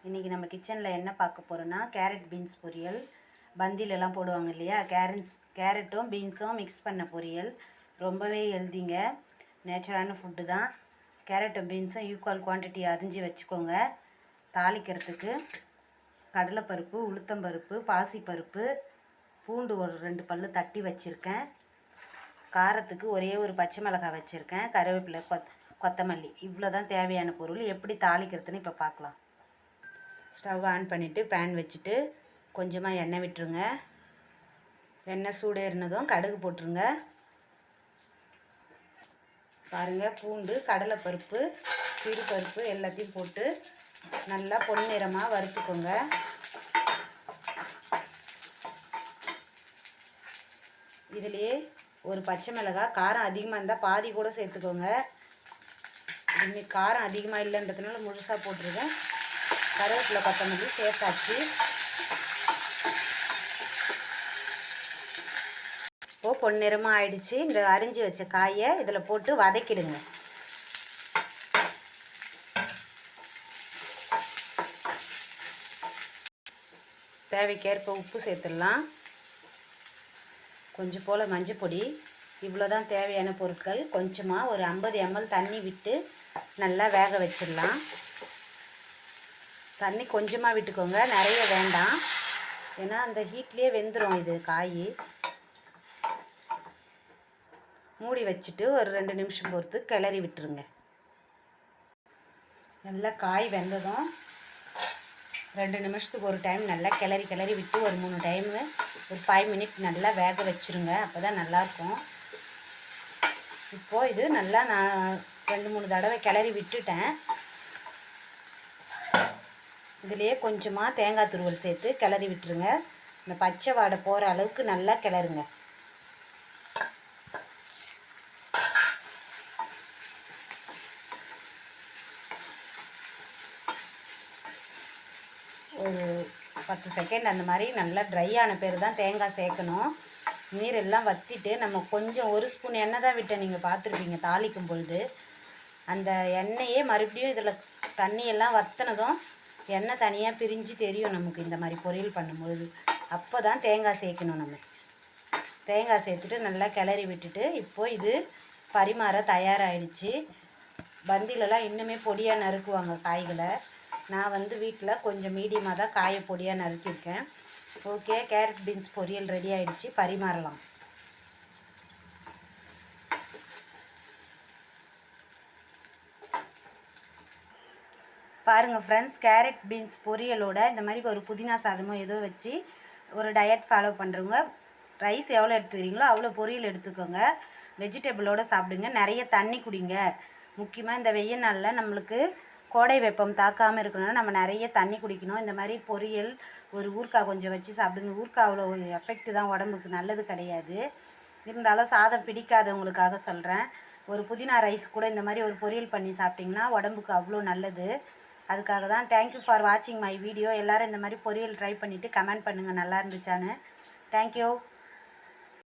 இன்றைக்கி நம்ம கிச்சனில் என்ன பார்க்க போகிறோன்னா கேரட் பீன்ஸ் பொரியல். பந்திலெலாம் போடுவாங்க இல்லையா, கேரட்டும் பீன்ஸும் மிக்ஸ் பண்ண பொரியல். ரொம்பவே ஹெல்திங்க, நேச்சுரலான ஃபுட்டு தான். கேரட்டும் பீன்ஸும் ஈக்குவல் குவான்டிட்டி அரிஞ்சு வச்சுக்கோங்க. தாளிக்கிறதுக்கு கடலைப்பருப்பு, உளுத்தம்பருப்பு, பாசிப்பருப்பு, பூண்டு ஒரு 2 பல் தட்டி வச்சுருக்கேன். காரத்துக்கு ஒரே ஒரு பச்சை மிளகாய் வச்சுருக்கேன். கருவேப்பிலை, கொத்தமல்லி, இவ்வளோ தான் தேவையான பொருள். எப்படி தாளிக்கிறதுன்னு இப்போ பார்க்கலாம். ஸ்டவ் ஆன் பண்ணிவிட்டு பேன் வச்சுட்டு கொஞ்சமாக எண்ணெய் விட்டுருங்க. எண்ணெய் சூடேறினதும் கடுகு போட்டுருங்க. பாருங்கள், பூண்டு, கடலைப்பருப்பு, சிறுபருப்பு எல்லாத்தையும் போட்டு நல்லா பொன்னிறமாக வறுத்துக்கோங்க. இதுலேயே ஒரு பச்சை மிளகாய், காரம் அதிகமாக இருந்தால் பாதி கூட சேர்த்துக்கோங்க. இன்னைக்கு காரம் அதிகமாக இல்லைன்றதுனால முழுசாக போட்டுருக்கேன். கருவேப்பிலை, கொத்தமல்லி சேர்த்தாச்சு. இப்போது பொன்னிறமாக ஆயிடுச்சு. இந்த அரிஞ்சு வச்ச காயை இதில் போட்டு வதக்கிடுங்க. தேவைக்கேற்ப உப்பு சேர்த்துடலாம். கொஞ்சம் போல் மஞ்சள் பொடி. இவ்வளோதான் தேவையான பொருட்கள். கொஞ்சமாக ஒரு 50 ml தண்ணி விட்டு நல்லா வேக வச்சிடலாம். தண்ணி கொஞ்சமாக விட்டுக்கோங்க, நிறைய வேண்டாம். ஏன்னா அந்த ஹீட்லேயே வெந்துடும் இது காய். மூடி வச்சுட்டு ஒரு 2 நிமிஷம் பொறுத்து கிளறி விட்டுருங்க. நல்லா காய் வெந்ததும் 2 நிமிஷத்துக்கு ஒரு டைம் நல்லா கிளறி விட்டு ஒரு 3 டைமு ஒரு 5 மினிட் நல்லா வேக வச்சுருங்க. அப்போ தான் நல்லாயிருக்கும். இப்போது இது நல்லா நான் 2-3 தடவை கிளறி விட்டுட்டேன். இதுலேயே கொஞ்சமாக தேங்காய் துருவல் சேர்த்து கிளறி விட்டுருங்க. இந்த பச்சை வாடை போகிற அளவுக்கு நல்லா கிளறுங்க. ஒரு 10 செகண்ட் அந்த மாதிரி நல்லா ட்ரை ஆன பேர் தான் தேங்காய் சேர்க்கணும். நீரெல்லாம் வற்றிட்டு நம்ம கொஞ்சம் 1 ஸ்பூன் எண்ணெய் தான் விட்டேன், நீங்கள் பார்த்துருப்பீங்க தாளிக்கும் பொழுது. அந்த எண்ணெயே மறுபடியும் இதில் தண்ணியெல்லாம் வற்றினதும் எண்ணெய் தனியாக பிரிஞ்சு தெரியும் நமக்கு இந்த மாதிரி பொரியல் பண்ணும்பொழுது. அப்போ தான் தேங்காய் சேர்க்கணும். நம்ம தேங்காய் சேர்த்துட்டு நல்லா கிளறி விட்டுட்டு இப்போது இது பரிமாற தயாராகிடுச்சு. பந்திலெலாம் இன்னுமே பொடியாக நறுக்குவாங்க காய்களை. நான் வீட்டில் கொஞ்சம் மீடியமாக தான் காயை பொடியாக நறுக்கியிருக்கேன். ஓகே, கேரட் பீன்ஸ் பொரியல் ரெடி ஆகிடுச்சு. பரிமாறலாம். பாருங்கள் ஃப்ரெண்ட்ஸ், கேரட் பீன்ஸ் பொரியலோட இந்த மாதிரி ஒரு புதினா சாதமோ ஏதோ வச்சு ஒரு டயட் ஃபாலோ பண்ணுறவங்க ரைஸ் எவ்வளோ எடுத்துக்கிறீங்களோ அவ்வளோ பொரியல் எடுத்துக்கோங்க. வெஜிடபிளோடு சாப்பிடுங்க. நிறைய தண்ணி குடிங்க. முக்கியமாக இந்த வெயில் நாளில் நம்மளுக்கு கோடை வெப்பம் தாக்காமல் இருக்கணும்னா நம்ம நிறைய தண்ணி குடிக்கணும். இந்த மாதிரி பொரியல், ஒரு ஊறுகாய் கொஞ்சம் வச்சு சாப்பிடுங்க. ஊறுகாய் அவ்வளோ எஃபெக்ட் தான், உடம்புக்கு நல்லது கிடையாது. இருந்தாலும் சாதம் பிடிக்காதவங்களுக்காக சொல்கிறேன். ஒரு புதினா ரைஸ் கூட இந்த மாதிரி ஒரு பொரியல் பண்ணி சாப்பிட்டிங்கன்னா உடம்புக்கு அவ்வளோ நல்லது. அதுக்காக தான். தேங்க்யூ ஃபார் வாட்சிங் மை வீடியோ. எல்லோரும் இந்த மாதிரி பொரியல் ட்ரை பண்ணிவிட்டு கமெண்ட் பண்ணுங்கள் நல்லா இருந்துச்சான்னு. தேங்க்யூ.